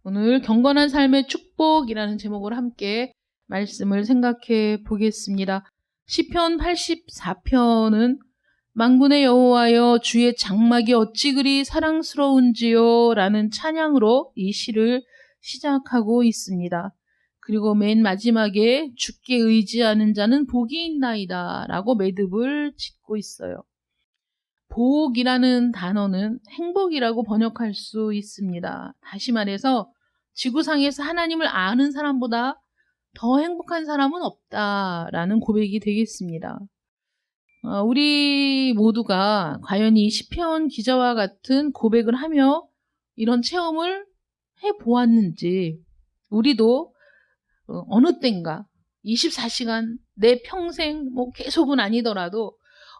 오늘 경건한 삶의 축복이라는 제목으로 함께 말씀을 생각해 보겠습니다. 시편 84편은 만군의 여호와여 주의 장막이 어찌 그리 사랑스러운지요 라는 찬양으로 이 시를 시작하고 있습니다. 그리고 맨 마지막에 주께 의지하는 자는 복이 있나이다 라고 매듭을 짓고 있어요. 복이라는 단어는 행복이라고 번역할 수 있습니다. 다시 말해서 지구상에서 하나님을 아는 사람보다 더 행복한 사람은 없다라는 고백이 되겠습니다. 우리 모두가 과연 이 시편 기자와 같은 고백을 하며 이런 체험을 해보았는지, 우리도 어느 땐가 24시간 내 평생 계속은 아니더라도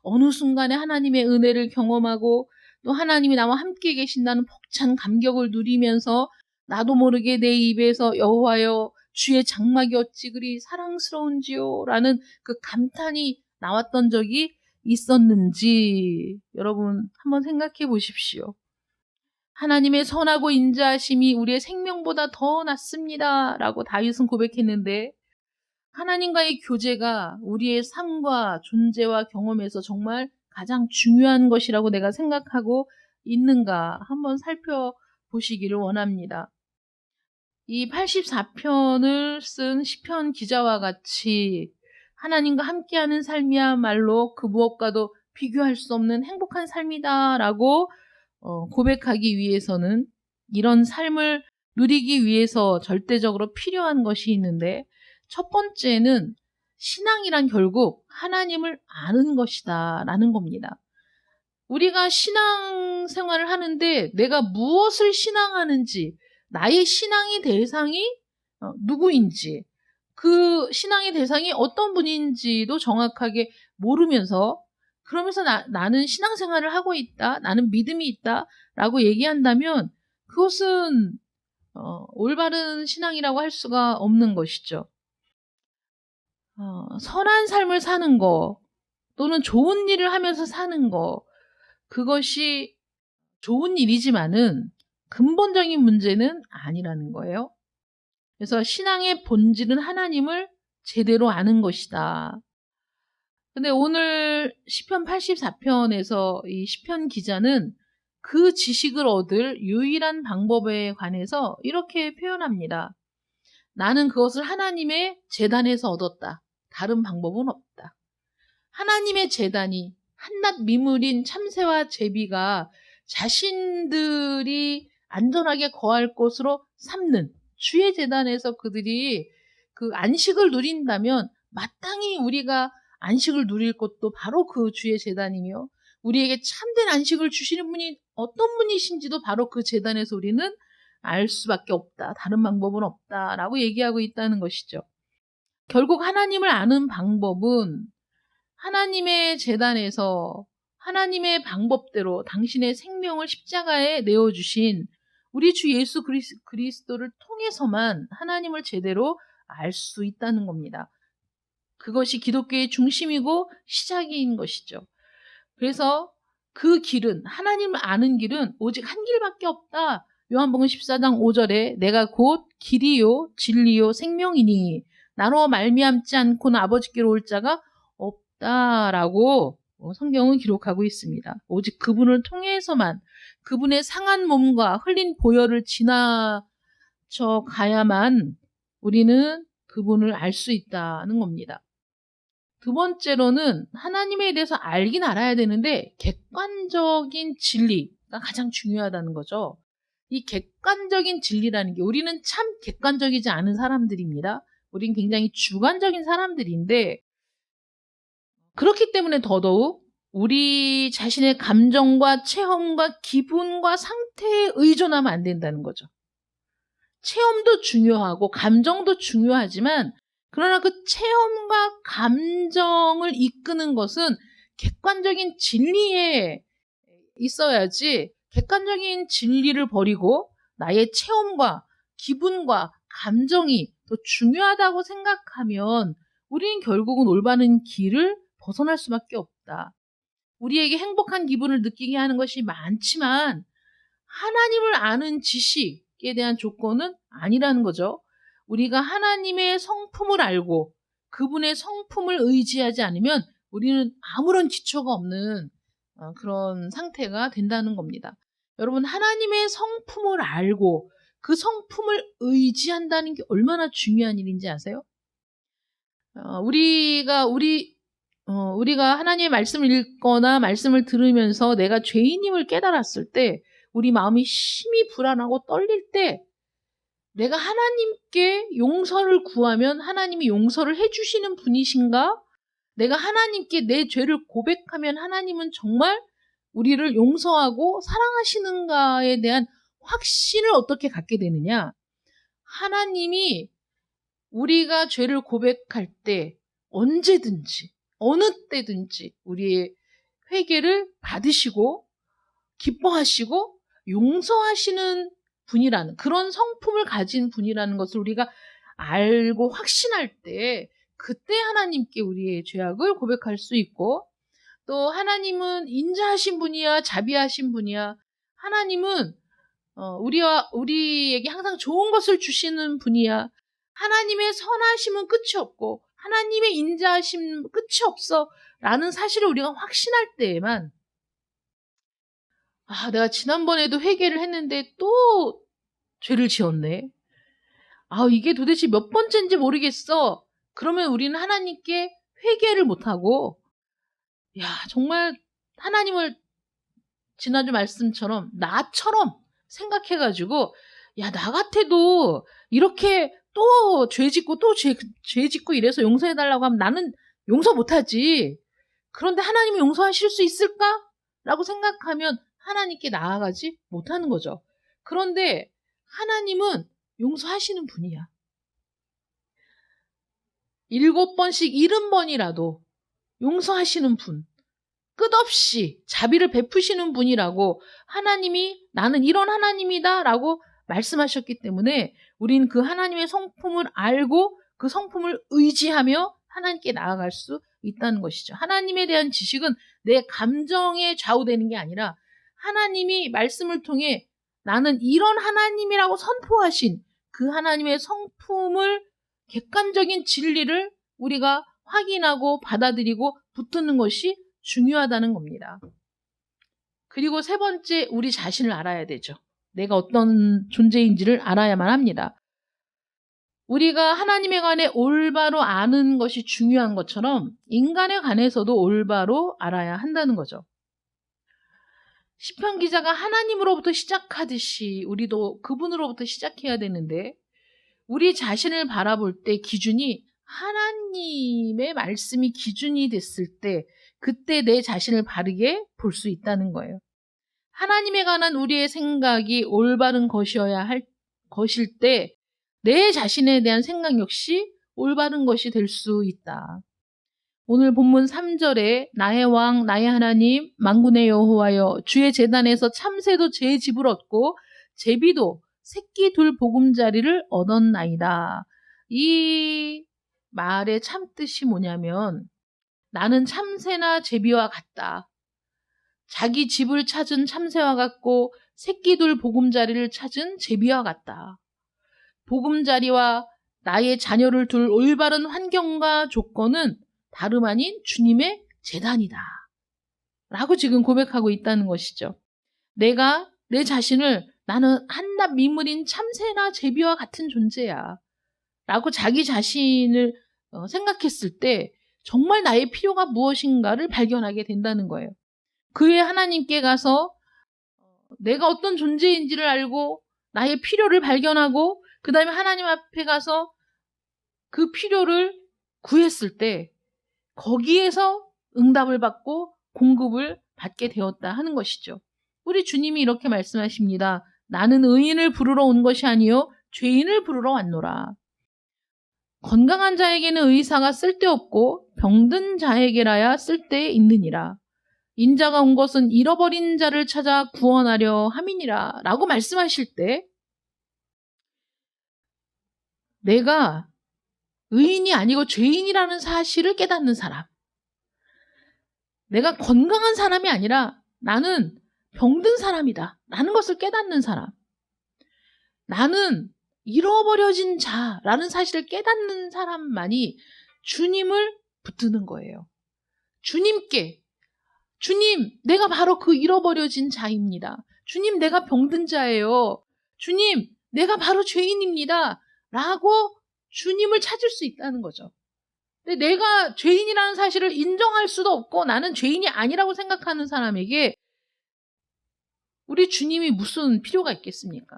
어느 순간에 하나님의 은혜를 경험하고 또 하나님이 나와 함께 계신다는 벅찬 감격을 누리면서 나도 모르게 내 입에서 여호와여 주의 장막이 어찌 그리 사랑스러운지요 라는 그 감탄이 나왔던 적이 있었는지 여러분 한번 생각해 보십시오. 하나님의 선하고 인자하심이 우리의 생명보다 더 낫습니다 라고 다윗은 고백했는데, 하나님과의 교제가 우리의 삶과 존재와 경험에서 정말 가장 중요한 것이라고 내가 생각하고 있는가 한번 살펴보시기를 원합니다. 이 84편을 쓴 시편 기자와 같이 하나님과 함께하는 삶이야말로 그 무엇과도 비교할 수 없는 행복한 삶이다라고 고백하기 위해서는 이런 삶을 누리기 위해서 절대적으로 필요한 것이 있는데, 첫 번째는 신앙이란 결국 하나님을 아는 것이다 라는 겁니다. 우리가 신앙 생활을 하는데 내가 무엇을 신앙하는지, 나의 신앙의 대상이 누구인지, 그 신앙의 대상이 어떤 분인지도 정확하게 모르면서 그러면서 나는 신앙생활을 하고 있다, 나는 믿음이 있다 라고 얘기한다면 그것은 올바른 신앙이라고 할 수가 없는 것이죠. 선한 삶을 사는 거 또는 좋은 일을 하면서 사는 거, 그것이 좋은 일이지만은 근본적인 문제는 아니라는 거예요. 그래서 신앙의 본질은 하나님을 제대로 아는 것이다. 근데 오늘 시편 84편에서 이 시편 기자는 그 지식을 얻을 유일한 방법에 관해서 이렇게 표현합니다. 나는 그것을 하나님의 제단에서 얻었다. 다른 방법은 없다. 하나님의 제단이 한낱 미물인 참새와 제비가 자신들이 안전하게 거할 곳으로 삼는 주의 제단에서 그들이 그 안식을 누린다면 마땅히 우리가 안식을 누릴 곳도 바로 그 주의 제단이며, 우리에게 참된 안식을 주시는 분이 어떤 분이신지도 바로 그 제단에서 우리는 알 수밖에 없다. 다른 방법은 없다라고 얘기하고 있다는 것이죠. 결국 하나님을 아는 방법은 하나님의 제단에서 하나님의 방법대로 당신의 생명을 십자가에 내어주신 우리 주 예수 그리스도를 통해서만 하나님을 제대로 알 수 있다는 겁니다. 그것이 기독교의 중심이고 시작인 것이죠. 그래서 그 길은, 하나님을 아는 길은 오직 한 길밖에 없다. 요한복음 14장 5절에 내가 곧 길이요 진리요 생명이니 나로 말미암지 않고는 아버지께로 올 자가 없다라고 성경은 기록하고 있습니다. 오직 그분을 통해서만, 그분의 상한 몸과 흘린 보혈을 지나쳐 가야만 우리는 그분을 알 수 있다는 겁니다. 두 번째로는 하나님에 대해서 알긴 알아야 되는데 객관적인 진리가 가장 중요하다는 거죠. 이 객관적인 진리라는 게, 우리는 참 객관적이지 않은 사람들입니다. 우린 굉장히 주관적인 사람들인데, 그렇기 때문에 더더욱 우리 자신의 감정과 체험과 기분과 상태에 의존하면 안 된다는 거죠. 체험도 중요하고 감정도 중요하지만, 그러나 그 체험과 감정을 이끄는 것은 객관적인 진리에 있어야지, 객관적인 진리를 버리고 나의 체험과 기분과 감정이 더 중요하다고 생각하면 우리는 결국은 올바른 길을 벗어날 수밖에 없다. 우리에게 행복한 기분을 느끼게 하는 것이 많지만 하나님을 아는 지식이 하나님께 대한 조건은 아니라는 거죠. 우리가 하나님의 성품을 알고 그분의 성품을 의지하지 않으면 우리는 아무런 기초가 없는 그런 상태가 된다는 겁니다. 여러분, 하나님의 성품을 알고 그 성품을 의지한다는 게 얼마나 중요한 일인지 아세요? 우리가 하나님의 말씀을 읽거나 말씀을 들으면서 내가 죄인임을 깨달았을 때 우리 마음이 심히 불안하고 떨릴 때 내가 하나님께 용서를 구하면 하나님이 용서를 해주시는 분이신가? 내가 하나님께 내 죄를 고백하면 하나님은 정말 우리를 용서하고 사랑하시는가에 대한 확신을 어떻게 갖게 되느냐? 하나님이 우리가 죄를 고백할 때 언제든지 어느 때든지 우리의 회개를 받으시고 기뻐하시고 용서하시는 분이라는 그런 성품을 가진 분이라는 것을 우리가 알고 확신할 때 그때 하나님께 우리의 죄악을 고백할 수 있고, 또 하나님은 인자하신 분이야 자비하신 분이야, 하나님은 우리에게 항상 좋은 것을 주시는 분이야, 하나님의 선하심은 끝이 없고 하나님의 인자하심은 끝이 없어 라는 사실을 우리가 확신할 때에만 내가 지난번에도 회개를 했는데 또 죄를 지었네. 이게 도대체 몇 번째인지 모르겠어. 그러면 우리는 하나님께 회개를 못하고 정말 하나님을 지난주 말씀처럼 나처럼 생각해가지고 나 같아도 이렇게 또 죄 짓고 또 죄 짓고 이래서 용서해달라고 하면 나는 용서 못하지. 그런데 하나님이 용서하실 수 있을까? 라고 생각하면 하나님께 나아가지 못하는 거죠. 그런데 하나님은 용서하시는 분이야. 7번씩 70번이라도 용서하시는 분, 끝없이 자비를 베푸시는 분이라고 하나님이 나는 이런 하나님이다 라고 말씀하셨기 때문에 우리는 그 하나님의 성품을 알고 그 성품을 의지하며 하나님께 나아갈 수 있다는 것이죠. 하나님에 대한 지식은 내 감정에 좌우되는 게 아니라 하나님이 말씀을 통해 나는 이런 하나님이라고 선포하신 그 하나님의 성품을 객관적인 진리를 우리가 확인하고 받아들이고 붙드는 것이 중요하다는 겁니다. 그리고 세 번째, 우리 자신을 알아야 되죠. 내가 어떤 존재인지를 알아야만 합니다. 우리가 하나님에 관해 올바로 아는 것이 중요한 것처럼 인간에 관해서도 올바로 알아야 한다는 거죠. 시편 기자가 하나님으로부터 시작하듯이 우리도 그분으로부터 시작해야 되는데, 우리 자신을 바라볼 때 기준이 하나님의 말씀이 기준이 됐을 때 그때 내 자신을 바르게 볼 수 있다는 거예요. 하나님에 관한 우리의 생각이 올바른 것이어야 할 것일 때 내 자신에 대한 생각 역시 올바른 것이 될 수 있다. 오늘 본문 3절에 나의 왕 나의 하나님 만군의 여호와여 주의 제단에서 참새도 제 집을 얻고 제비도 새끼 둘 보금자리를 얻었나이다. 이 말의 참뜻이 뭐냐면 나는 참새나 제비와 같다. 자기 집을 찾은 참새와 같고 새끼 둘 보금자리를 찾은 제비와 같다. 보금자리와 나의 자녀를 둘 올바른 환경과 조건은 다름 아닌 주님의 제단이다. 라고 지금 고백하고 있다는 것이죠. 내가 내 자신을 나는 한낱 미물인 참새나 제비와 같은 존재야. 라고 자기 자신을 생각했을 때 정말 나의 필요가 무엇인가를 발견하게 된다는 거예요. 그 후에 하나님께 가서 내가 어떤 존재인지를 알고 나의 필요를 발견하고 그 다음에 하나님 앞에 가서 그 필요를 구했을 때 거기에서 응답을 받고 공급을 받게 되었다 하는 것이죠. 우리 주님이 이렇게 말씀하십니다. 나는 의인을 부르러 온 것이 아니요 죄인을 부르러 왔노라. 건강한 자에게는 의사가 쓸데없고 병든 자에게라야 쓸데 있느니라. 인자가 온 것은 잃어버린 자를 찾아 구원하려 함이니라 라고 말씀하실 때 내가 의인이 아니고 죄인이라는 사실을 깨닫는 사람, 내가 건강한 사람이 아니라 나는 병든 사람이다 라는 것을 깨닫는 사람, 나는 잃어버려진 자라는 사실을 깨닫는 사람만이 주님을 붙드는 거예요. 주님께, 주님, 내가 바로 그 잃어버려진 자입니다. 주님, 내가 병든 자예요. 주님, 내가 바로 죄인입니다. 라고 주님을 찾을 수 있다는 거죠. 근데 내가 죄인이라는 사실을 인정할 수도 없고 나는 죄인이 아니라고 생각하는 사람에게 우리 주님이 무슨 필요가 있겠습니까?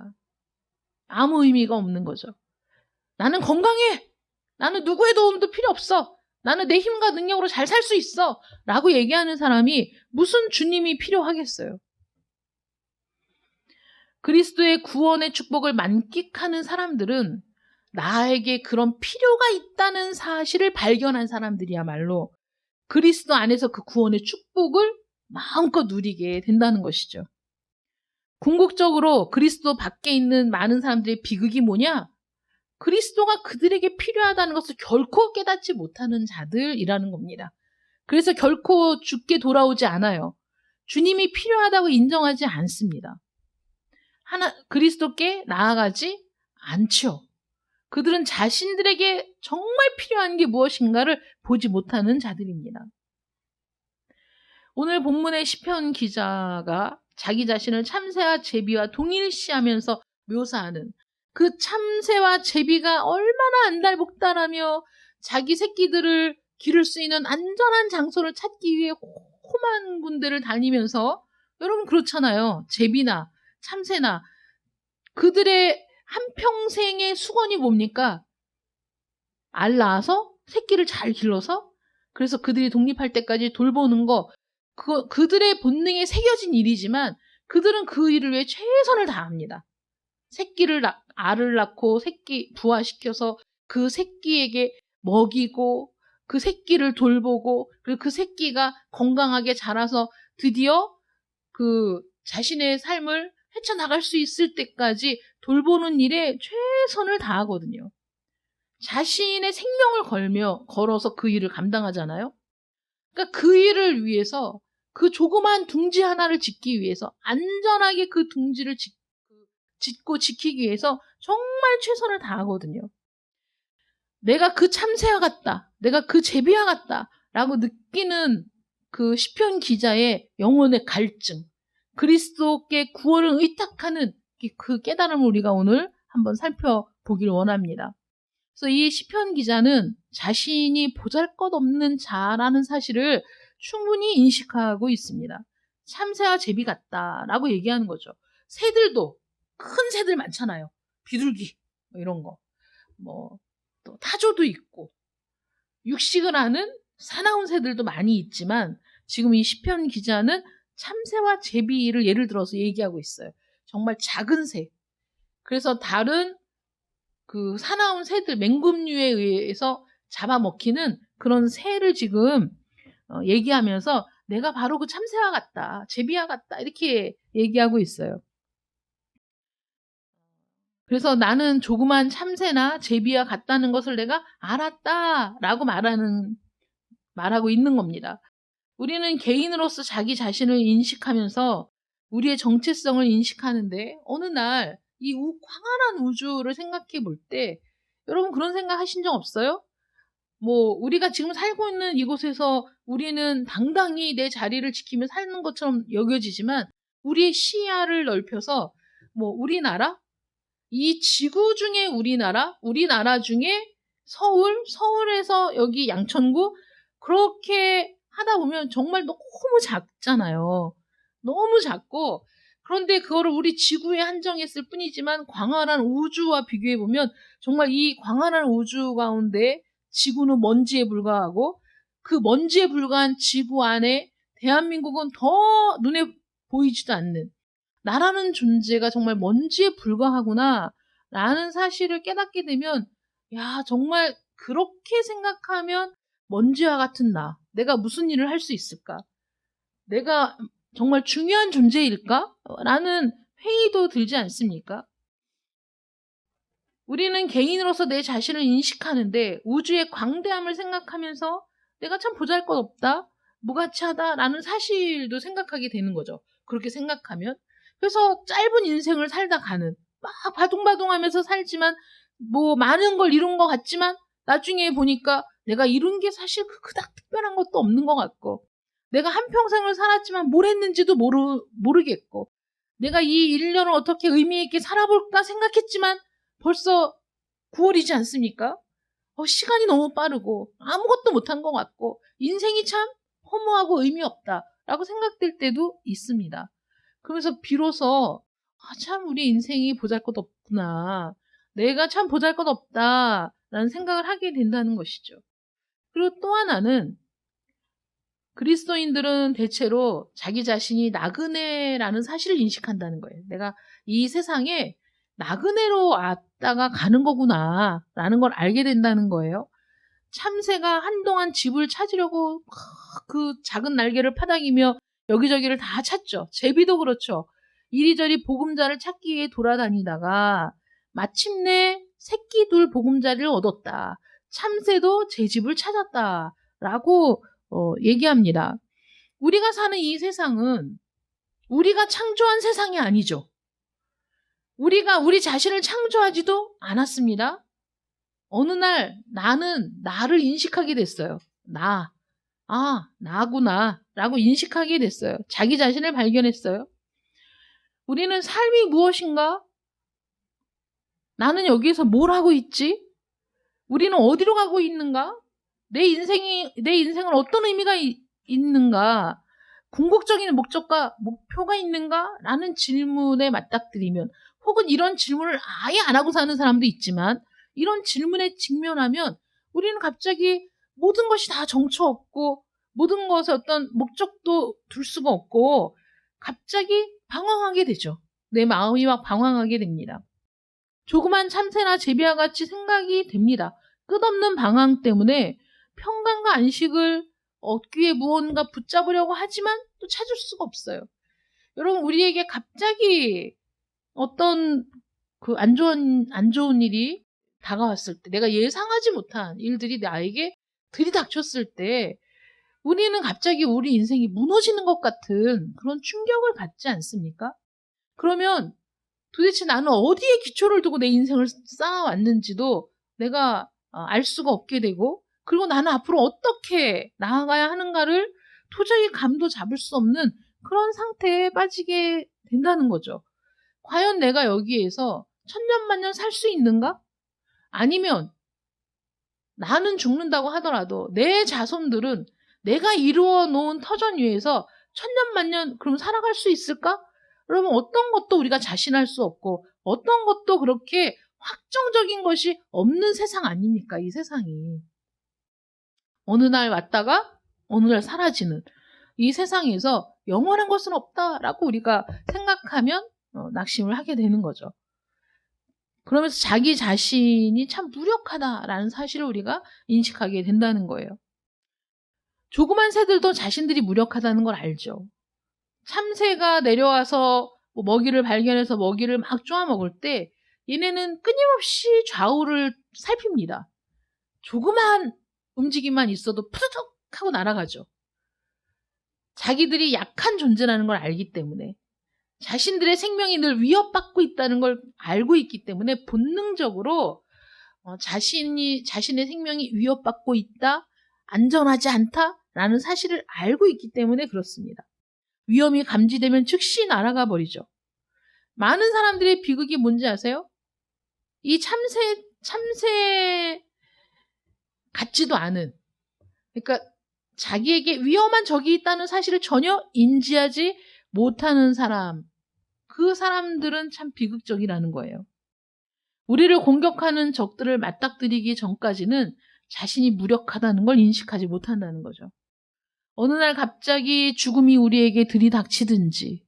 아무 의미가 없는 거죠. 나는 건강해. 나는 누구의 도움도 필요 없어. 나는 내 힘과 능력으로 잘 살 수 있어. 라고 얘기하는 사람이 무슨 주님이 필요하겠어요? 그리스도의 구원의 축복을 만끽하는 사람들은 나에게 그런 필요가 있다는 사실을 발견한 사람들이야말로 그리스도 안에서 그 구원의 축복을 마음껏 누리게 된다는 것이죠. 궁극적으로 그리스도 밖에 있는 많은 사람들의 비극이 뭐냐? 그리스도가 그들에게 필요하다는 것을 결코 깨닫지 못하는 자들이라는 겁니다. 그래서 결코 죽게 돌아오지 않아요. 주님이 필요하다고 인정하지 않습니다. 그리스도께 나아가지 않죠. 그들은 자신들에게 정말 필요한 게 무엇인가를 보지 못하는 자들입니다. 오늘 본문의 시편 기자가 자기 자신을 참새와 제비와 동일시하면서 묘사하는 그 참새와 제비가 얼마나 안달복달하며 자기 새끼들을 기를 수 있는 안전한 장소를 찾기 위해 험한 군데를 다니면서, 여러분 그렇잖아요. 제비나 참새나 그들의 한평생의 수건이 뭡니까? 알 낳아서 새끼를 잘 길러서 그래서 그들이 독립할 때까지 돌보는 거, 그들의 본능에 새겨진 일이지만 그들은 그 일을 위해 최선을 다합니다. 알을 낳고 새끼 부화시켜서 그 새끼에게 먹이고 그 새끼를 돌보고 그리고 그 새끼가 건강하게 자라서 드디어 그 자신의 삶을 헤쳐나갈 수 있을 때까지 돌보는 일에 최선을 다하거든요. 자신의 생명을 걸어서 그 일을 감당하잖아요. 그러니까 그 일을 위해서 그 조그만 둥지 하나를 짓기 위해서 안전하게 그 둥지를 짓고 지키기 위해서 정말 최선을 다하거든요. 내가 그 참새와 같다. 내가 그 제비와 같다. 라고 느끼는 그 시편 기자의 영혼의 갈증, 그리스도께 구원을 의탁하는 그 깨달음을 우리가 오늘 한번 살펴보길 원합니다. 그래서 이 시편 기자는 자신이 보잘것없는 자라는 사실을 충분히 인식하고 있습니다. 참새와 제비 같다라고 얘기하는 거죠. 새들도 큰 새들 많잖아요. 비둘기 뭐 이런 거, 뭐 또 타조도 있고 육식을 하는 사나운 새들도 많이 있지만 지금 이 시편 기자는 참새와 제비를 예를 들어서 얘기하고 있어요. 정말 작은 새. 그래서 다른 그 사나운 새들, 맹금류에 의해서 잡아먹히는 그런 새를 지금 얘기하면서 내가 바로 그 참새와 같다, 제비와 같다 이렇게 얘기하고 있어요. 그래서 나는 조그만 참새나 제비와 같다는 것을 내가 알았다라고 말하고 있는 겁니다. 우리는 개인으로서 자기 자신을 인식하면서 우리의 정체성을 인식하는데 어느 날 이 광활한 우주를 생각해 볼 때 여러분 그런 생각 하신 적 없어요? 뭐 우리가 지금 살고 있는 이곳에서 우리는 당당히 내 자리를 지키며 사는 것처럼 여겨지지만 우리의 시야를 넓혀서 뭐 우리나라? 이 지구 중에 우리나라 중에 서울에서 여기 양천구 그렇게 하다 보면 정말 너무 작잖아요. 너무 작고 그런데 그거를 우리 지구에 한정했을 뿐이지만 광활한 우주와 비교해 보면 정말 이 광활한 우주 가운데 지구는 먼지에 불과하고 그 먼지에 불과한 지구 안에 대한민국은 더 눈에 보이지도 않는 나라는 존재가 정말 먼지에 불과하구나 라는 사실을 깨닫게 되면 야 정말 그렇게 생각하면 먼지와 같은 내가 무슨 일을 할 수 있을까? 내가 정말 중요한 존재일까? 라는 회의도 들지 않습니까? 우리는 개인으로서 내 자신을 인식하는데 우주의 광대함을 생각하면서 내가 참 보잘것없다, 무가치하다라는 사실도 생각하게 되는 거죠. 그렇게 생각하면. 그래서 짧은 인생을 살다 가는 막 바둥바둥하면서 살지만 뭐 많은 걸 이룬 것 같지만 나중에 보니까 내가 이룬 게 사실 그닥 특별한 것도 없는 것 같고, 내가 한평생을 살았지만 뭘 했는지도 모르겠고, 내가 이 1년을 어떻게 의미 있게 살아볼까 생각했지만 벌써 9월이지 않습니까? 시간이 너무 빠르고 아무것도 못한 것 같고 인생이 참 허무하고 의미 없다라고 생각될 때도 있습니다. 그러면서 비로소 참 우리 인생이 보잘것없구나, 내가 참 보잘것없다라는 생각을 하게 된다는 것이죠. 그리고 또 하나는, 그리스도인들은 대체로 자기 자신이 나그네라는 사실을 인식한다는 거예요. 내가 이 세상에 나그네로 왔다가 가는 거구나 라는 걸 알게 된다는 거예요. 참새가 한동안 집을 찾으려고 그 작은 날개를 파닥이며 여기저기를 다 찾죠. 제비도 그렇죠. 이리저리 보금자를 찾기 위해 돌아다니다가 마침내 새끼 둘 보금자리를 얻었다. 참새도 제 집을 찾았다 라고 얘기합니다. 우리가 사는 이 세상은 우리가 창조한 세상이 아니죠. 우리가 우리 자신을 창조하지도 않았습니다. 어느 날 나는 나를 인식하게 됐어요. 나구나 라고 인식하게 됐어요. 자기 자신을 발견했어요. 우리는 삶이 무엇인가? 나는 여기에서 뭘 하고 있지? 우리는 어디로 가고 있는가? 내 인생은 어떤 의미가 있는가? 궁극적인 목적과 목표가 있는가? 라는 질문에 맞닥뜨리면, 혹은 이런 질문을 아예 안 하고 사는 사람도 있지만, 이런 질문에 직면하면 우리는 갑자기 모든 것이 다 정처 없고 모든 것에 어떤 목적도 둘 수가 없고 갑자기 방황하게 되죠. 내 마음이 막 방황하게 됩니다. 조그만 참새나 제비와 같이 생각이 됩니다. 끝없는 방황 때문에 평강과 안식을 얻기 위해 무언가 붙잡으려고 하지만 또 찾을 수가 없어요. 여러분, 우리에게 갑자기 어떤 그 안 좋은 일이 다가왔을 때, 내가 예상하지 못한 일들이 나에게 들이닥쳤을 때 우리는 갑자기 우리 인생이 무너지는 것 같은 그런 충격을 받지 않습니까? 그러면 도대체 나는 어디에 기초를 두고 내 인생을 쌓아왔는지도 내가 알 수가 없게 되고, 그리고 나는 앞으로 어떻게 나아가야 하는가를 도저히 감도 잡을 수 없는 그런 상태에 빠지게 된다는 거죠. 과연 내가 여기에서 천년만년 살 수 있는가? 아니면 나는 죽는다고 하더라도 내 자손들은 내가 이루어 놓은 터전 위에서 천년만년 그럼 살아갈 수 있을까? 그러면 어떤 것도 우리가 자신할 수 없고 어떤 것도 그렇게 확정적인 것이 없는 세상 아닙니까? 이 세상이. 어느 날 왔다가 어느 날 사라지는 이 세상에서 영원한 것은 없다라고 우리가 생각하면 낙심을 하게 되는 거죠. 그러면서 자기 자신이 참 무력하다라는 사실을 우리가 인식하게 된다는 거예요. 조그만 새들도 자신들이 무력하다는 걸 알죠. 참새가 내려와서 먹이를 발견해서 먹이를 막 쪼아 먹을 때 얘네는 끊임없이 좌우를 살핍니다. 조그만 움직임만 있어도 푸드득 하고 날아가죠. 자기들이 약한 존재라는 걸 알기 때문에, 자신들의 생명이 늘 위협받고 있다는 걸 알고 있기 때문에 본능적으로 자신의 생명이 위협받고 있다, 안전하지 않다라는 사실을 알고 있기 때문에 그렇습니다. 위험이 감지되면 즉시 날아가 버리죠. 많은 사람들의 비극이 뭔지 아세요? 이 참새 같지도 않은, 그러니까 자기에게 위험한 적이 있다는 사실을 전혀 인지하지 못하는 사람, 그 사람들은 참 비극적이라는 거예요. 우리를 공격하는 적들을 맞닥뜨리기 전까지는 자신이 무력하다는 걸 인식하지 못한다는 거죠. 어느 날 갑자기 죽음이 우리에게 들이닥치든지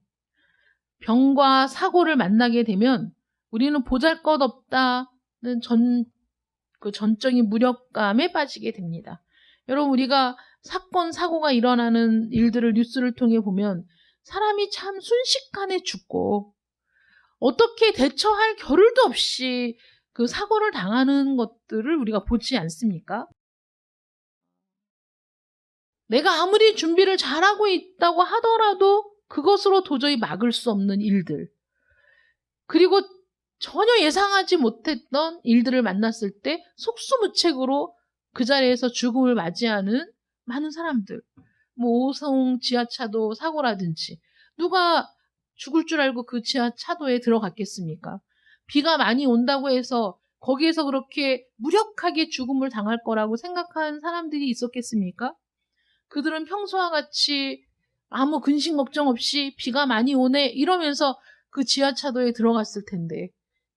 병과 사고를 만나게 되면 우리는 보잘것없다는 전적인 무력감에 빠지게 됩니다. 여러분, 우리가 사건, 사고가 일어나는 일들을 뉴스를 통해 보면 사람이 참 순식간에 죽고 어떻게 대처할 겨를도 없이 그 사고를 당하는 것들을 우리가 보지 않습니까? 내가 아무리 준비를 잘하고 있다고 하더라도 그것으로 도저히 막을 수 없는 일들. 그리고 전혀 예상하지 못했던 일들을 만났을 때 속수무책으로 그 자리에서 죽음을 맞이하는 많은 사람들. 뭐 오송 지하차도 사고라든지 누가 죽을 줄 알고 그 지하차도에 들어갔겠습니까? 비가 많이 온다고 해서 거기에서 그렇게 무력하게 죽음을 당할 거라고 생각한 사람들이 있었겠습니까? 그들은 평소와 같이 아무 근심 걱정 없이 비가 많이 오네 이러면서 그 지하차도에 들어갔을 텐데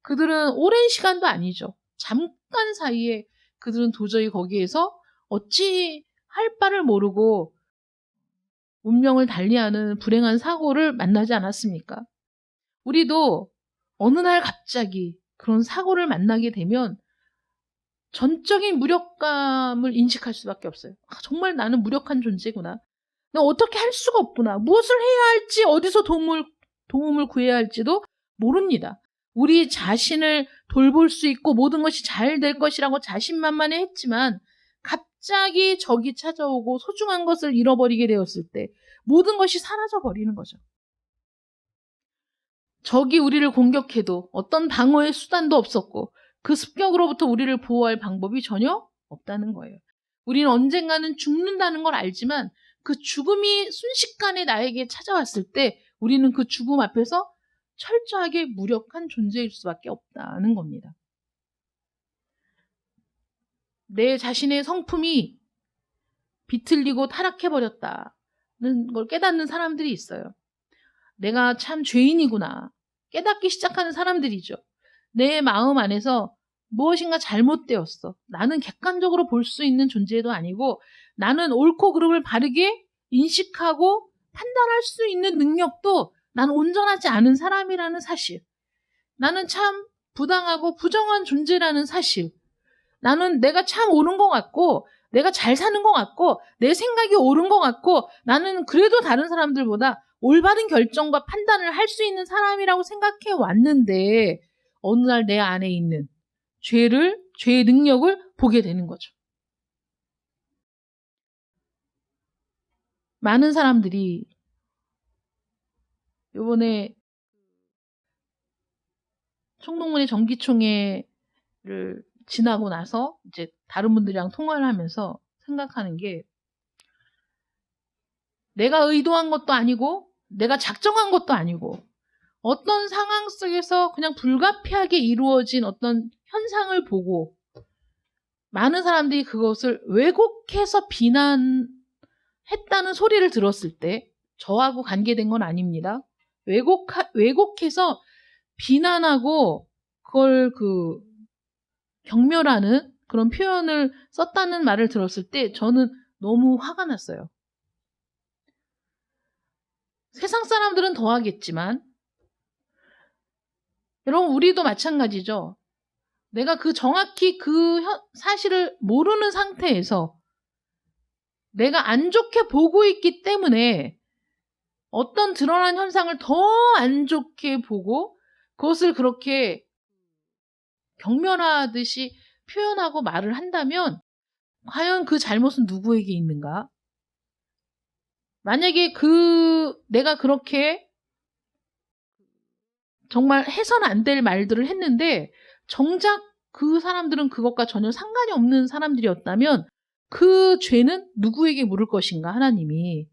그들은 오랜 시간도 아니죠. 잠깐 사이에 그들은 도저히 거기에서 어찌 할 바를 모르고 운명을 달리하는 불행한 사고를 만나지 않았습니까? 우리도 어느 날 갑자기 그런 사고를 만나게 되면 전적인 무력감을 인식할 수밖에 없어요. 정말 나는 무력한 존재구나. 내가 어떻게 할 수가 없구나. 무엇을 해야 할지 어디서 도움을 구해야 할지도 모릅니다. 우리 자신을 돌볼 수 있고 모든 것이 잘 될 것이라고 자신만만해 했지만 갑자기 적이 찾아오고 소중한 것을 잃어버리게 되었을 때 모든 것이 사라져 버리는 거죠. 적이 우리를 공격해도 어떤 방어의 수단도 없었고 그 습격으로부터 우리를 보호할 방법이 전혀 없다는 거예요. 우리는 언젠가는 죽는다는 걸 알지만 그 죽음이 순식간에 나에게 찾아왔을 때 우리는 그 죽음 앞에서 철저하게 무력한 존재일 수밖에 없다는 겁니다. 내 자신의 성품이 비틀리고 타락해버렸다는 걸 깨닫는 사람들이 있어요. 내가 참 죄인이구나. 깨닫기 시작하는 사람들이죠. 내 마음 안에서 무엇인가 잘못되었어. 나는 객관적으로 볼 수 있는 존재도 아니고 나는 옳고 그름을 바르게 인식하고 판단할 수 있는 능력도 나는 온전하지 않은 사람이라는 사실. 나는 참 부당하고 부정한 존재라는 사실. 나는 내가 참 옳은 것 같고 내가 잘 사는 것 같고 내 생각이 옳은 것 같고 나는 그래도 다른 사람들보다 올바른 결정과 판단을 할 수 있는 사람이라고 생각해 왔는데 어느 날 내 안에 있는 죄의 능력을 보게 되는 거죠. 많은 사람들이 이번에 총동문회 정기총회를 지나고 나서 이제 다른 분들이랑 통화를 하면서 생각하는 게 내가 의도한 것도 아니고 내가 작정한 것도 아니고 어떤 상황 속에서 그냥 불가피하게 이루어진 어떤 현상을 보고 많은 사람들이 그것을 왜곡해서 비난했다는 소리를 들었을 때 저하고 관계된 건 아닙니다. 왜곡해서 비난하고 그걸 경멸하는 그런 표현을 썼다는 말을 들었을 때 저는 너무 화가 났어요. 세상 사람들은 더 하겠지만 여러분 우리도 마찬가지죠. 내가 정확히 그 사실을 모르는 상태에서 내가 안 좋게 보고 있기 때문에 어떤 드러난 현상을 더 안 좋게 보고 그것을 그렇게 경멸하듯이 표현하고 말을 한다면 과연 그 잘못은 누구에게 있는가? 만약에 내가 그렇게 정말 해서는 안 될 말들을 했는데 정작 그 사람들은 그것과 전혀 상관이 없는 사람들이었다면 그 죄는 누구에게 물을 것인가, 하나님이.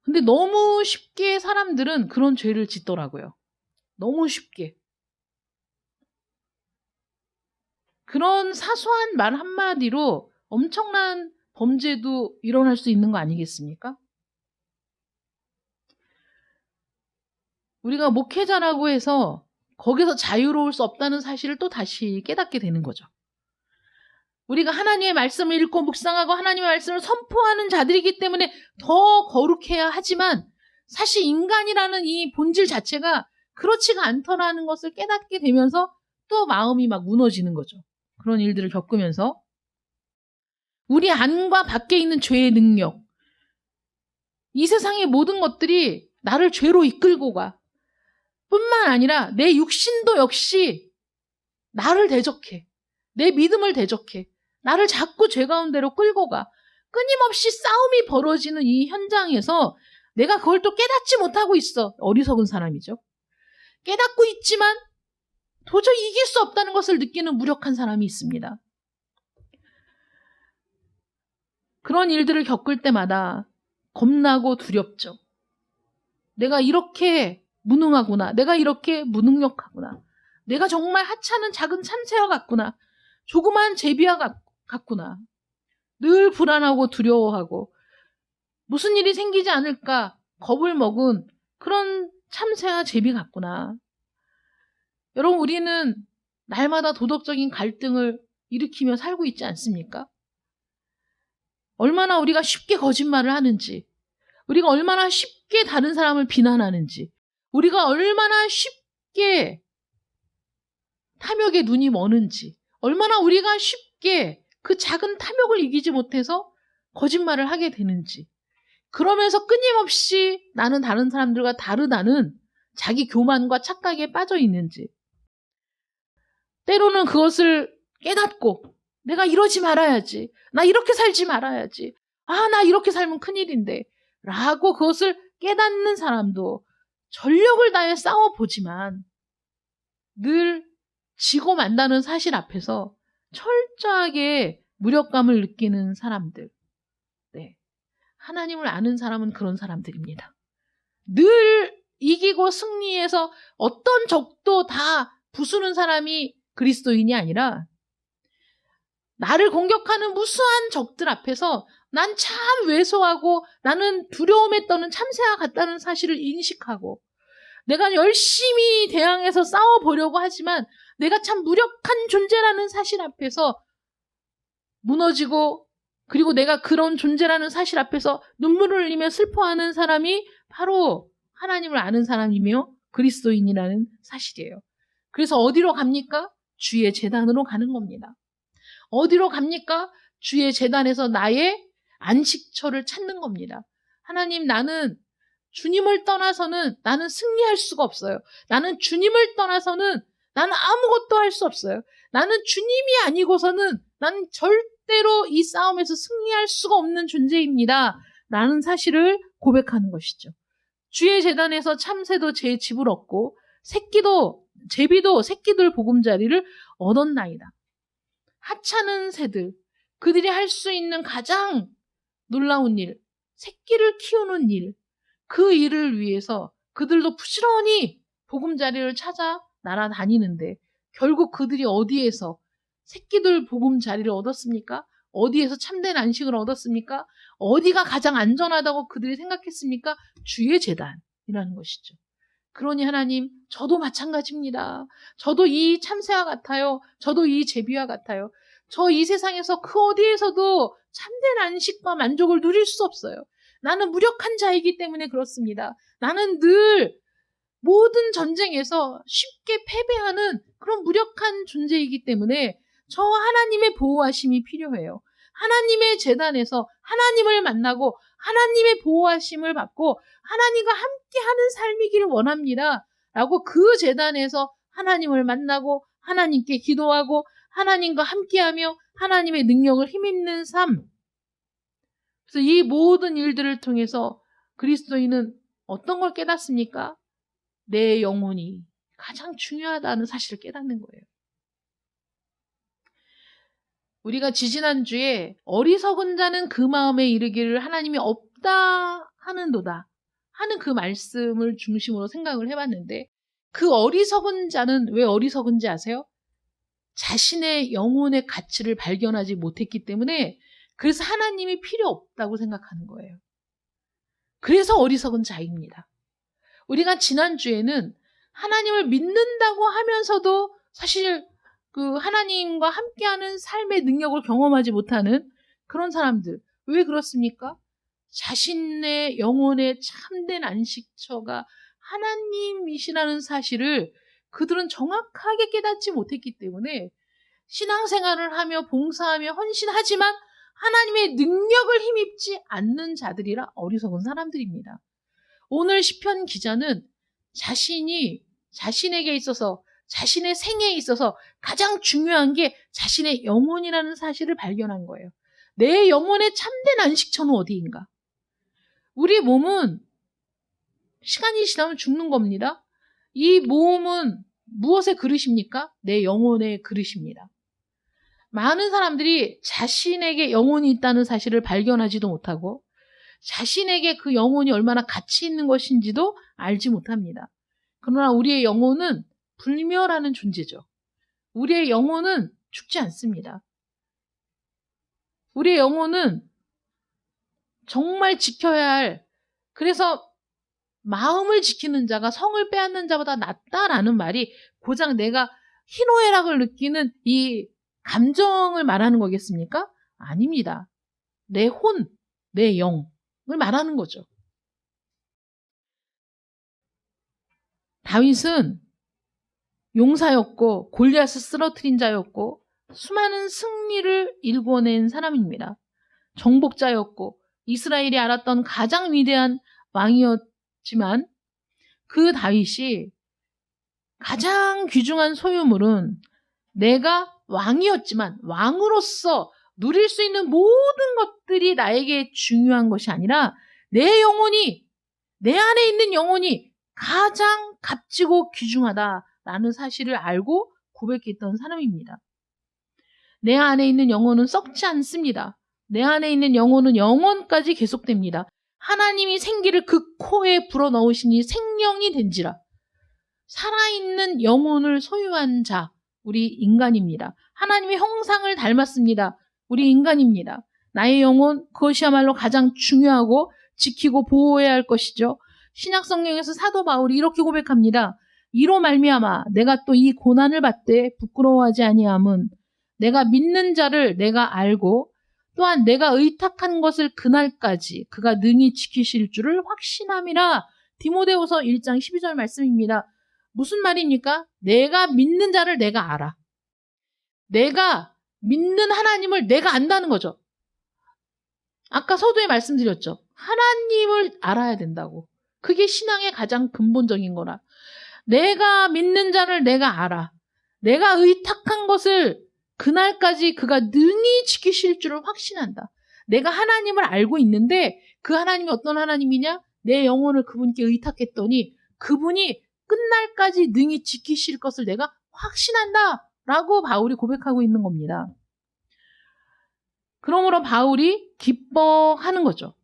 근데 너무 쉽게 사람들은 그런 죄를 짓더라고요. 너무 쉽게. 그런 사소한 말 한마디로 엄청난 범죄도 일어날 수 있는 거 아니겠습니까? 우리가 목회자라고 해서 거기서 자유로울 수 없다는 사실을 또 다시 깨닫게 되는 거죠. 우리가 하나님의 말씀을 읽고 묵상하고 하나님의 말씀을 선포하는 자들이기 때문에 더 거룩해야 하지만 사실 인간이라는 이 본질 자체가 그렇지가 않더라는 것을 깨닫게 되면서 또 마음이 막 무너지는 거죠. 그런 일들을 겪으면서 우리 안과 밖에 있는 죄의 능력, 이 세상의 모든 것들이 나를 죄로 이끌고 가. 뿐만 아니라 내 육신도 역시 나를 대적해. 내 믿음을 대적해. 나를 자꾸 죄 가운데로 끌고 가. 끊임없이 싸움이 벌어지는 이 현장에서 내가 그걸 또 깨닫지 못하고 있어. 어리석은 사람이죠. 깨닫고 있지만 도저히 이길 수 없다는 것을 느끼는 무력한 사람이 있습니다. 그런 일들을 겪을 때마다 겁나고 두렵죠. 내가 이렇게 무능하구나. 내가 이렇게 무능력하구나. 내가 정말 하찮은 작은 참새와 같구나. 조그만 제비와 같구나. 늘 불안하고 두려워하고 무슨 일이 생기지 않을까 겁을 먹은 그런 참새와 제비 같구나. 여러분, 우리는 날마다 도덕적인 갈등을 일으키며 살고 있지 않습니까? 얼마나 우리가 쉽게 거짓말을 하는지, 우리가 얼마나 쉽게 다른 사람을 비난하는지, 우리가 얼마나 쉽게 탐욕에 눈이 머는지, 얼마나 우리가 쉽게 그 작은 탐욕을 이기지 못해서 거짓말을 하게 되는지, 그러면서 끊임없이 나는 다른 사람들과 다르다는 자기 교만과 착각에 빠져 있는지, 때로는 그것을 깨닫고 내가 이러지 말아야지, 나 이렇게 살지 말아야지, 나 이렇게 살면 큰일인데 라고 그것을 깨닫는 사람도 전력을 다해 싸워보지만 늘 지고 만다는 사실 앞에서 철저하게 무력감을 느끼는 사람들. 네. 하나님을 아는 사람은 그런 사람들입니다. 늘 이기고 승리해서 어떤 적도 다 부수는 사람이 그리스도인이 아니라 나를 공격하는 무수한 적들 앞에서 난 참 왜소하고 나는 두려움에 떠는 참새와 같다는 사실을 인식하고 내가 열심히 대항해서 싸워보려고 하지만 내가 참 무력한 존재라는 사실 앞에서 무너지고 그리고 내가 그런 존재라는 사실 앞에서 눈물을 흘리며 슬퍼하는 사람이 바로 하나님을 아는 사람이며 그리스도인이라는 사실이에요. 그래서 어디로 갑니까? 주의 제단으로 가는 겁니다. 어디로 갑니까? 주의 제단에서 나의 안식처를 찾는 겁니다. 하나님, 나는 주님을 떠나서는 나는 승리할 수가 없어요. 나는 주님을 떠나서는 나는 아무것도 할 수 없어요. 나는 주님이 아니고서는 나는 절대로 이 싸움에서 승리할 수가 없는 존재입니다. 라는 사실을 고백하는 것이죠. 주의 제단에서 참새도 제 집을 얻고 제비도 새끼들 보금자리를 얻었나이다. 하찮은 새들, 그들이 할 수 있는 가장 놀라운 일, 새끼를 키우는 일, 그 일을 위해서 그들도 부지런히 보금자리를 찾아 날아다니는데 결국 그들이 어디에서 새끼들 보금자리를 얻었습니까? 어디에서 참된 안식을 얻었습니까? 어디가 가장 안전하다고 그들이 생각했습니까? 주의 제단이라는 것이죠. 그러니 하나님, 저도 마찬가지입니다. 저도 이 참새와 같아요. 저도 이 제비와 같아요. 저 이 세상에서 그 어디에서도 참된 안식과 만족을 누릴 수 없어요. 나는 무력한 자이기 때문에 그렇습니다. 나는 늘 모든 전쟁에서 쉽게 패배하는 그런 무력한 존재이기 때문에 저 하나님의 보호하심이 필요해요. 하나님의 제단에서 하나님을 만나고 하나님의 보호하심을 받고 하나님과 함께하는 삶이기를 원합니다. 라고 그 제단에서 하나님을 만나고 하나님께 기도하고 하나님과 함께하며 하나님의 능력을 힘입는 삶. 그래서 이 모든 일들을 통해서 그리스도인은 어떤 걸 깨닫습니까? 내 영혼이 가장 중요하다는 사실을 깨닫는 거예요. 우리가 지지난주에 어리석은 자는 그 마음에 이르기를 하나님이 없다 하는도다 하는 그 말씀을 중심으로 생각을 해봤는데 그 어리석은 자는 왜 어리석은지 아세요? 자신의 영혼의 가치를 발견하지 못했기 때문에 그래서 하나님이 필요 없다고 생각하는 거예요. 그래서 어리석은 자입니다. 우리가 지난주에는 하나님을 믿는다고 하면서도 사실 그 하나님과 함께하는 삶의 능력을 경험하지 못하는 그런 사람들. 왜 그렇습니까? 자신의 영혼의 참된 안식처가 하나님이시라는 사실을 그들은 정확하게 깨닫지 못했기 때문에 신앙생활을 하며 봉사하며 헌신하지만 하나님의 능력을 힘입지 않는 자들이라 어리석은 사람들입니다. 오늘 시편 기자는 자신에게 있어서 자신의 생애에 있어서 가장 중요한 게 자신의 영혼이라는 사실을 발견한 거예요. 내 영혼의 참된 안식처는 어디인가? 우리 몸은 시간이 지나면 죽는 겁니다. 이 몸은 무엇의 그릇입니까? 내 영혼의 그릇입니다. 많은 사람들이 자신에게 영혼이 있다는 사실을 발견하지도 못하고 자신에게 그 영혼이 얼마나 가치 있는 것인지도 알지 못합니다. 그러나 우리의 영혼은 불멸하는 존재죠. 우리의 영혼은 죽지 않습니다. 우리의 영혼은 정말 지켜야 할, 그래서 마음을 지키는 자가 성을 빼앗는 자보다 낫다라는 말이 고작 내가 희노애락을 느끼는 이 감정을 말하는 거겠습니까? 아닙니다. 내 혼, 내 영을 말하는 거죠. 다윗은 용사였고 골리앗을 쓰러뜨린 자였고 수많은 승리를 일궈낸 사람입니다. 정복자였고 이스라엘이 알았던 가장 위대한 왕이었지만 그 다윗이 가장 귀중한 소유물은 내가 왕이었지만 왕으로서 누릴 수 있는 모든 것들이 나에게 중요한 것이 아니라 내 영혼이, 내 안에 있는 영혼이 가장 값지고 귀중하다라는 사실을 알고 고백했던 사람입니다. 내 안에 있는 영혼은 썩지 않습니다. 내 안에 있는 영혼은 영원까지 계속됩니다. 하나님이 생기를 그 코에 불어넣으시니 생명이 된지라. 살아있는 영혼을 소유한 자, 우리 인간입니다. 하나님의 형상을 닮았습니다. 우리 인간입니다. 나의 영혼, 그것이야말로 가장 중요하고 지키고 보호해야 할 것이죠. 신약 성경에서 사도 바울이 이렇게 고백합니다. 이로 말미암아 내가 또 이 고난을 받되 부끄러워하지 아니함은 내가 믿는 자를 내가 알고 또한 내가 의탁한 것을 그날까지 그가 능히 지키실 줄을 확신함이라. 디모데후서 1장 12절 말씀입니다. 무슨 말입니까? 내가 믿는 자를 내가 알아. 내가 믿는 하나님을 내가 안다는 거죠. 아까 서두에 말씀드렸죠. 하나님을 알아야 된다고. 그게 신앙의 가장 근본적인 거라. 내가 믿는 자를 내가 알아. 내가 의탁한 것을 그날까지 그가 능히 지키실 줄을 확신한다. 내가 하나님을 알고 있는데 그 하나님이 어떤 하나님이냐? 내 영혼을 그분께 의탁했더니 그분이 끝날까지 능히 지키실 것을 내가 확신한다 라고 바울이 고백하고 있는 겁니다. 그러므로 바울이 기뻐하는 거죠.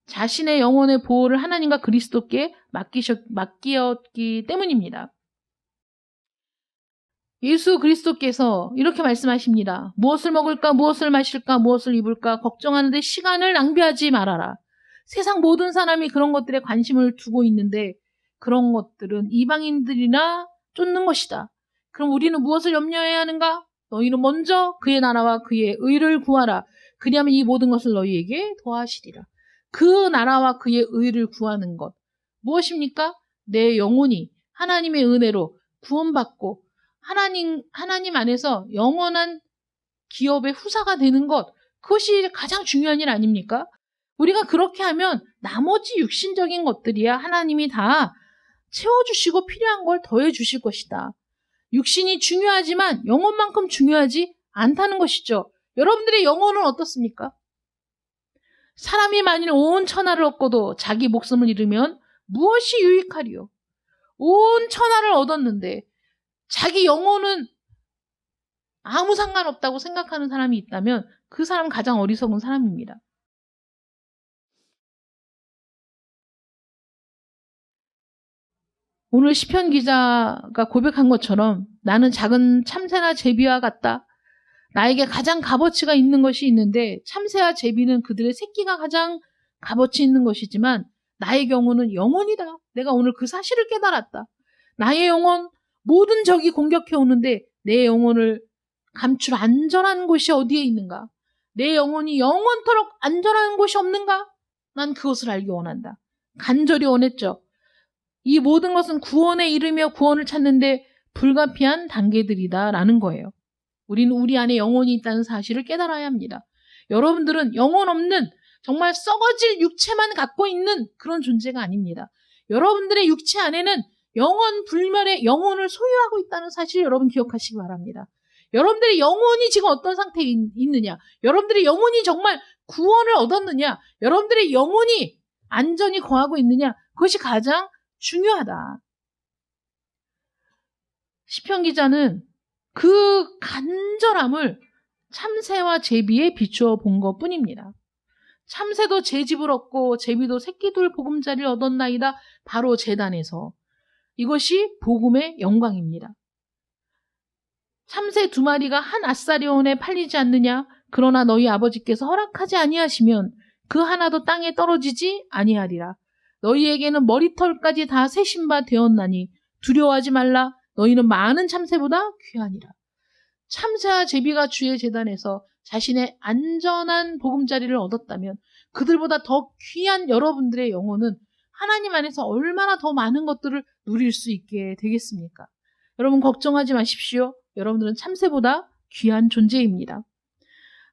자신의 영혼의 보호를 하나님과 그리스도께 맡기었기 때문입니다. 예수 그리스도께서 이렇게 말씀하십니다. 무엇을 먹을까, 무엇을 마실까, 무엇을 입을까 걱정하는데 시간을 낭비하지 말아라. 세상 모든 사람이 그런 것들에 관심을 두고 있는데 그런 것들은 이방인들이나 쫓는 것이다. 그럼 우리는 무엇을 염려해야 하는가? 너희는 먼저 그의 나라와 그의 의를 구하라. 그리하면 이 모든 것을 너희에게 더하시리라. 그 나라와 그의 의를 구하는 것. 무엇입니까? 내 영혼이 하나님의 은혜로 구원받고 하나님 안에서 영원한 기업의 후사가 되는 것. 그것이 가장 중요한 일 아닙니까? 우리가 그렇게 하면 나머지 육신적인 것들이야 하나님이 다 채워주시고 필요한 걸 더해주실 것이다. 육신이 중요하지만 영혼만큼 중요하지 않다는 것이죠. 여러분들의 영혼은 어떻습니까? 사람이 만일 온 천하를 얻고도 자기 목숨을 잃으면 무엇이 유익하리요? 온 천하를 얻었는데 자기 영혼은 아무 상관없다고 생각하는 사람이 있다면 그 사람 가장 어리석은 사람입니다. 오늘 시편 기자가 고백한 것처럼 나는 작은 참새나 제비와 같다. 나에게 가장 값어치가 있는 것이 있는데 참새와 제비는 그들의 새끼가 가장 값어치 있는 것이지만 나의 경우는 영혼이다. 내가 오늘 그 사실을 깨달았다. 나의 영혼, 모든 적이 공격해 오는데 내 영혼을 감출 안전한 곳이 어디에 있는가? 내 영혼이 영원토록 안전한 곳이 없는가? 난 그것을 알기 원한다. 간절히 원했죠. 이 모든 것은 구원에 이르며 구원을 찾는데 불가피한 단계들이다라는 거예요. 우리는 우리 안에 영혼이 있다는 사실을 깨달아야 합니다. 여러분들은 영혼 없는 정말 썩어질 육체만 갖고 있는 그런 존재가 아닙니다. 여러분들의 육체 안에는 영원 불멸의 영혼을 소유하고 있다는 사실을 여러분 기억하시기 바랍니다. 여러분들의 영혼이 지금 어떤 상태에 있느냐? 여러분들의 영혼이 정말 구원을 얻었느냐? 여러분들의 영혼이 안전히 거하고 있느냐? 그것이 가장 중요하다. 시편 기자는 그 간절함을 참새와 제비에 비추어 본 것뿐입니다. 참새도 제 집을 얻고 제비도 새끼둘 보금자리를 얻었나이다. 바로 제단에서. 이것이 복음의 영광입니다. 참새 2마리가 한 아사리온에 팔리지 않느냐? 그러나 너희 아버지께서 허락하지 아니하시면 그 하나도 땅에 떨어지지 아니하리라. 너희에게는 머리털까지 다 세신 바 되었나니 두려워하지 말라. 너희는 많은 참새보다 귀하니라. 참새와 제비가 주의 제단에서 자신의 안전한 보금자리를 얻었다면 그들보다 더 귀한 여러분들의 영혼은 하나님 안에서 얼마나 더 많은 것들을 누릴 수 있게 되겠습니까? 여러분 걱정하지 마십시오. 여러분들은 참새보다 귀한 존재입니다.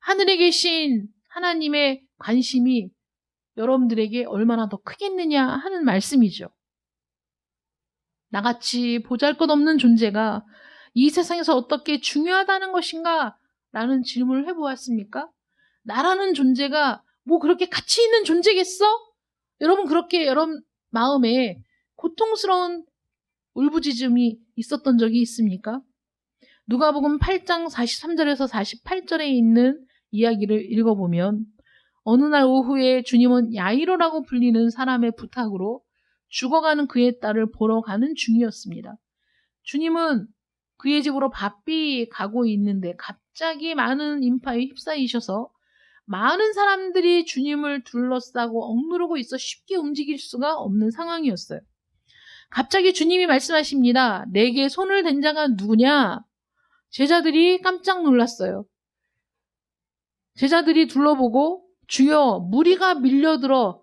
하늘에 계신 하나님의 관심이 여러분들에게 얼마나 더 크겠느냐 하는 말씀이죠. 나같이 보잘것없는 존재가 이 세상에서 어떻게 중요하다는 것인가? 라는 질문을 해보았습니까? 나라는 존재가 뭐 그렇게 가치 있는 존재겠어? 여러분 그렇게 여러분 마음에 고통스러운 울부짖음이 있었던 적이 있습니까? 누가복음 8장 43절에서 48절에 있는 이야기를 읽어보면 어느 날 오후에 주님은 야이로라고 불리는 사람의 부탁으로 죽어가는 그의 딸을 보러 가는 중이었습니다. 주님은 그의 집으로 바삐 가고 있는데 갑자기 많은 인파에 휩싸이셔서 많은 사람들이 주님을 둘러싸고 억누르고 있어 쉽게 움직일 수가 없는 상황이었어요. 갑자기 주님이 말씀하십니다. 내게 손을 댄 자가 누구냐? 제자들이 깜짝 놀랐어요. 제자들이 둘러보고 주여 무리가 밀려들어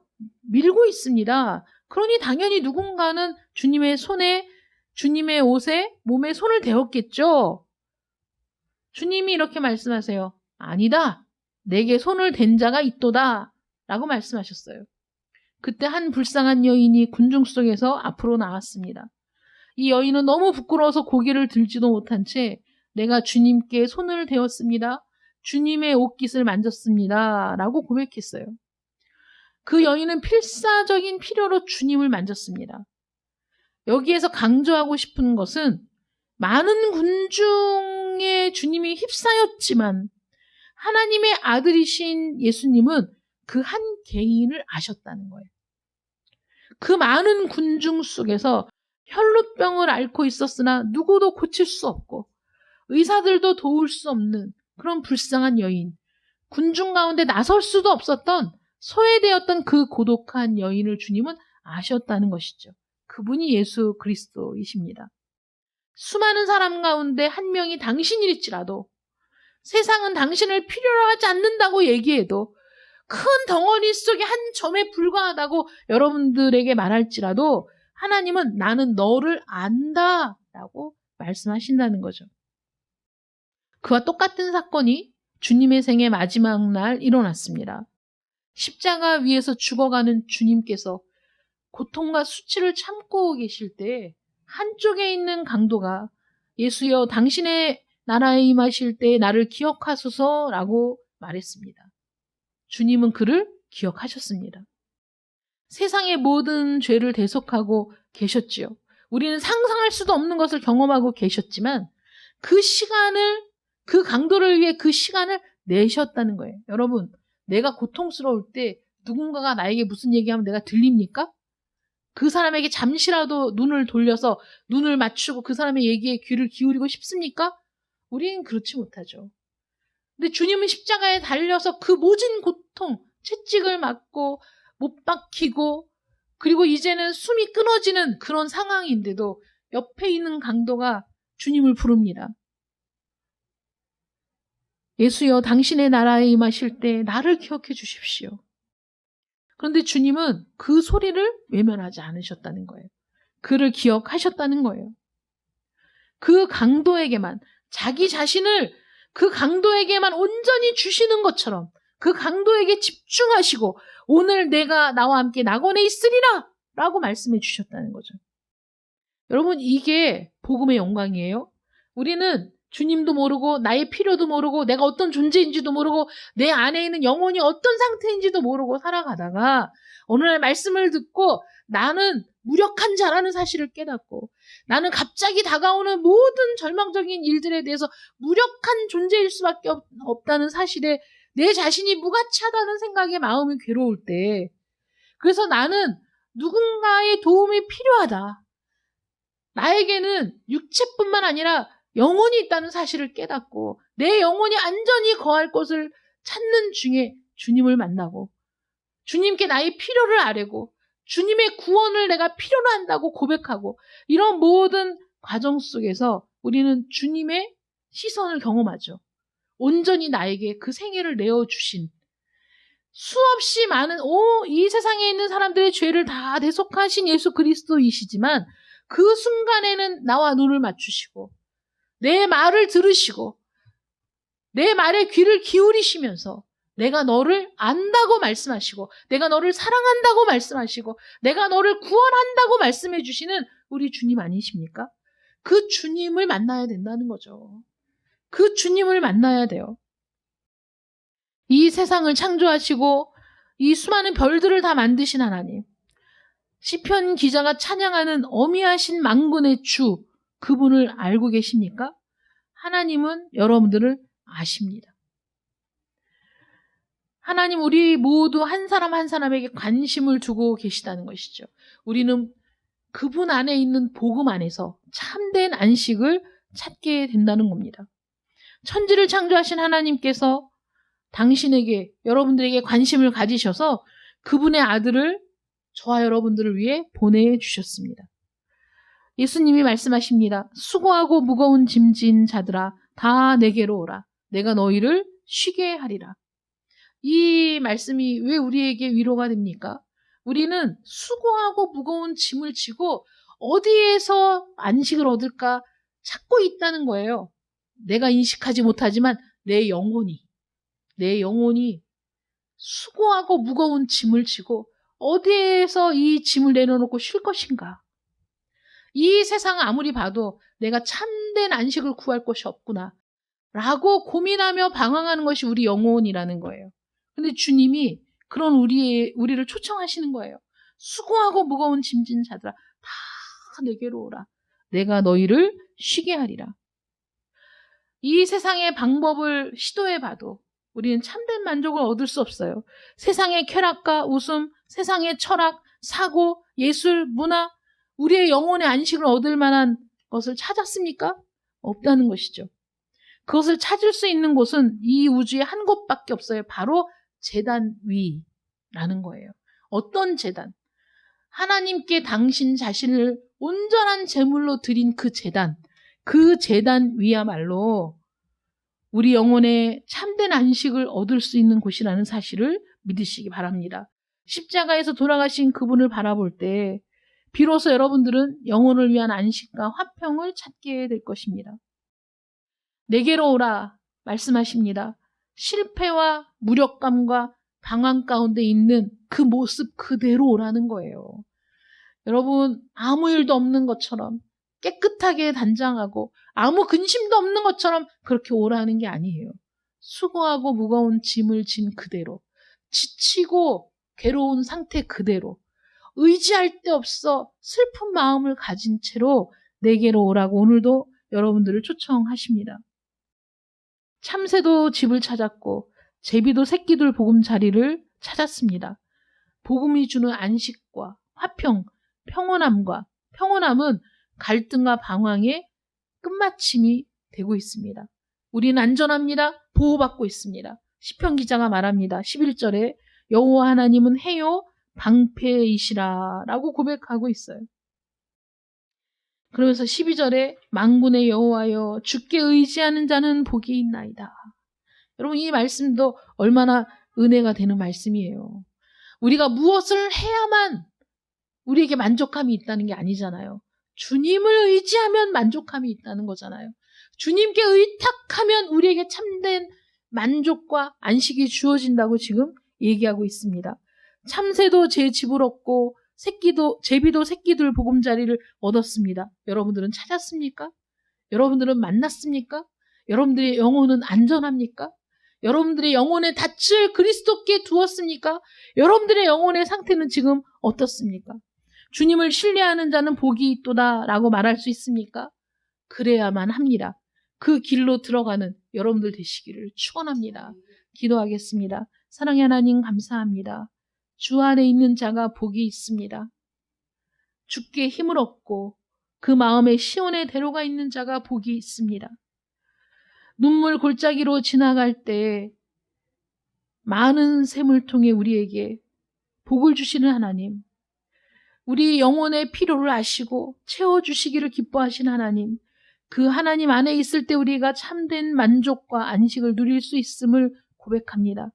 밀고 있습니다. 그러니 당연히 누군가는 주님의 손에 주님의 옷에 몸에 손을 대었겠죠. 주님이 이렇게 말씀하세요. 아니다. 내게 손을 댄 자가 있도다. 라고 말씀하셨어요. 그때 한 불쌍한 여인이 군중 속에서 앞으로 나왔습니다. 이 여인은 너무 부끄러워서 고개를 들지도 못한 채 내가 주님께 손을 대었습니다. 주님의 옷깃을 만졌습니다. 라고 고백했어요. 그 여인은 필사적인 필요로 주님을 만졌습니다. 여기에서 강조하고 싶은 것은 많은 군중에 주님이 휩싸였지만 하나님의 아들이신 예수님은 그 한 개인을 아셨다는 거예요. 그 많은 군중 속에서 혈루병을 앓고 있었으나 누구도 고칠 수 없고 의사들도 도울 수 없는 그런 불쌍한 여인, 군중 가운데 나설 수도 없었던 소외되었던 그 고독한 여인을 주님은 아셨다는 것이죠. 그분이 예수 그리스도이십니다. 수많은 사람 가운데 한 명이 당신일지라도 세상은 당신을 필요로 하지 않는다고 얘기해도 큰 덩어리 속에 한 점에 불과하다고 여러분들에게 말할지라도 하나님은 나는 너를 안다 라고 말씀하신다는 거죠. 그와 똑같은 사건이 주님의 생애 마지막 날 일어났습니다. 십자가 위에서 죽어가는 주님께서 고통과 수치를 참고 계실 때 한쪽에 있는 강도가 예수여 당신의 나라에 임하실 때 나를 기억하소서라고 말했습니다. 주님은 그를 기억하셨습니다. 세상의 모든 죄를 대속하고 계셨지요. 우리는 상상할 수도 없는 것을 경험하고 계셨지만 그 시간을 그 강도를 위해 그 시간을 내셨다는 거예요. 여러분 내가 고통스러울 때 누군가가 나에게 무슨 얘기하면 내가 들립니까? 그 사람에게 잠시라도 눈을 돌려서 눈을 맞추고 그 사람의 얘기에 귀를 기울이고 싶습니까? 우리는 그렇지 못하죠. 근데 주님은 십자가에 달려서 그 모진 고통, 채찍을 맞고 못 박히고 그리고 이제는 숨이 끊어지는 그런 상황인데도 옆에 있는 강도가 주님을 부릅니다. 예수여 당신의 나라에 임하실 때 나를 기억해 주십시오. 그런데 주님은 그 소리를 외면하지 않으셨다는 거예요. 그를 기억하셨다는 거예요. 그 강도에게만 자기 자신을 그 강도에게만 온전히 주시는 것처럼 그 강도에게 집중하시고 오늘 내가 나와 함께 낙원에 있으리라 라고 말씀해 주셨다는 거죠. 여러분 이게 복음의 영광이에요. 우리는 주님도 모르고 나의 필요도 모르고 내가 어떤 존재인지도 모르고 내 안에 있는 영혼이 어떤 상태인지도 모르고 살아가다가 어느 날 말씀을 듣고 나는 무력한 자라는 사실을 깨닫고 나는 갑자기 다가오는 모든 절망적인 일들에 대해서 무력한 존재일 수밖에 없다는 사실에 내 자신이 무가치하다는 생각에 마음이 괴로울 때, 그래서 나는 누군가의 도움이 필요하다. 나에게는 육체뿐만 아니라 영혼이 있다는 사실을 깨닫고 내 영혼이 안전히 거할 곳을 찾는 중에 주님을 만나고 주님께 나의 필요를 아뢰고 주님의 구원을 내가 필요로 한다고 고백하고 이런 모든 과정 속에서 우리는 주님의 시선을 경험하죠. 온전히 나에게 그 생애를 내어주신 수없이 많은 이 세상에 있는 사람들의 죄를 다 대속하신 예수 그리스도이시지만 그 순간에는 나와 눈을 맞추시고 내 말을 들으시고 내 말에 귀를 기울이시면서 내가 너를 안다고 말씀하시고 내가 너를 사랑한다고 말씀하시고 내가 너를 구원한다고 말씀해 주시는 우리 주님 아니십니까? 그 주님을 만나야 된다는 거죠. 그 주님을 만나야 돼요. 이 세상을 창조하시고 이 수많은 별들을 다 만드신 하나님, 시편 기자가 찬양하는 어미하신 만군의 주, 그분을 알고 계십니까? 하나님은 여러분들을 아십니다. 하나님, 우리 모두 한 사람 한 사람에게 관심을 두고 계시다는 것이죠. 우리는 그분 안에 있는 복음 안에서 참된 안식을 찾게 된다는 겁니다. 천지를 창조하신 하나님께서 당신에게, 여러분들에게 관심을 가지셔서 그분의 아들을 저와 여러분들을 위해 보내주셨습니다. 예수님이 말씀하십니다. 수고하고 무거운 짐진 자들아 다 내게로 오라. 내가 너희를 쉬게 하리라. 이 말씀이 왜 우리에게 위로가 됩니까? 우리는 수고하고 무거운 짐을 지고 어디에서 안식을 얻을까 찾고 있다는 거예요. 내가 인식하지 못하지만 내 영혼이 수고하고 무거운 짐을 지고 어디에서 이 짐을 내려놓고 쉴 것인가? 이 세상을 아무리 봐도 내가 참된 안식을 구할 곳이 없구나 라고 고민하며 방황하는 것이 우리 영혼이라는 거예요. 근데 주님이 그런 우리를 초청하시는 거예요. 수고하고 무거운 짐진 자들아 다 내게로 오라. 내가 너희를 쉬게 하리라. 이 세상의 방법을 시도해봐도 우리는 참된 만족을 얻을 수 없어요. 세상의 쾌락과 웃음, 세상의 철학, 사고, 예술, 문화, 우리의 영혼의 안식을 얻을 만한 것을 찾았습니까? 없다는 것이죠. 그것을 찾을 수 있는 곳은 이 우주에 한 곳밖에 없어요. 바로 제단 위라는 거예요. 어떤 제단? 하나님께 당신 자신을 온전한 제물로 드린 그 제단 위야말로 우리 영혼의 참된 안식을 얻을 수 있는 곳이라는 사실을 믿으시기 바랍니다. 십자가에서 돌아가신 그분을 바라볼 때 비로소 여러분들은 영혼을 위한 안식과 화평을 찾게 될 것입니다. 내게로 오라 말씀하십니다. 실패와 무력감과 방황 가운데 있는 그 모습 그대로 오라는 거예요. 여러분, 아무 일도 없는 것처럼 깨끗하게 단장하고 아무 근심도 없는 것처럼 그렇게 오라는 게 아니에요. 수고하고 무거운 짐을 진 그대로, 지치고 괴로운 상태 그대로, 의지할 데 없어 슬픈 마음을 가진 채로 내게로 오라고 오늘도 여러분들을 초청하십니다. 참새도 집을 찾았고 제비도 새끼들 보금자리를 찾았습니다. 복음이 주는 안식과 화평, 평온함은 갈등과 방황의 끝마침이 되고 있습니다. 우리는 안전합니다. 보호받고 있습니다. 시편 기자가 말합니다. 11절에 여호와 하나님은 해요 방패이시라 라고 고백하고 있어요. 그러면서 12절에 만군의 여호와여 주께 의지하는 자는 복이 있나이다. 여러분, 이 말씀도 얼마나 은혜가 되는 말씀이에요. 우리가 무엇을 해야만 우리에게 만족감이 있다는 게 아니잖아요. 주님을 의지하면 만족감이 있다는 거잖아요. 주님께 의탁하면 우리에게 참된 만족과 안식이 주어진다고 지금 얘기하고 있습니다. 참새도 제 집을 얻고 제비도 새끼들 보금자리를 얻었습니다. 여러분들은 찾았습니까? 여러분들은 만났습니까? 여러분들의 영혼은 안전합니까? 여러분들의 영혼의 닻을 그리스도께 두었습니까? 여러분들의 영혼의 상태는 지금 어떻습니까? 주님을 신뢰하는 자는 복이 있도다 라고 말할 수 있습니까? 그래야만 합니다. 그 길로 들어가는 여러분들 되시기를 축원합니다. 기도하겠습니다. 사랑의 하나님 감사합니다. 주 안에 있는 자가 복이 있습니다. 주께 힘을 얻고 그 마음에 시온의 대로가 있는 자가 복이 있습니다. 눈물 골짜기로 지나갈 때 많은 샘을 통해 우리에게 복을 주시는 하나님, 우리 영혼의 필요를 아시고 채워주시기를 기뻐하신 하나님, 그 하나님 안에 있을 때 우리가 참된 만족과 안식을 누릴 수 있음을 고백합니다.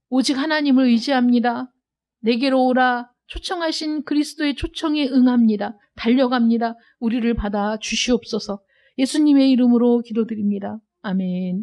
오직 하나님을 의지합니다. 내게로 오라 초청하신 그리스도의 초청에 응합니다. 달려갑니다. 우리를 받아 주시옵소서. 예수님의 이름으로 기도드립니다. 아멘.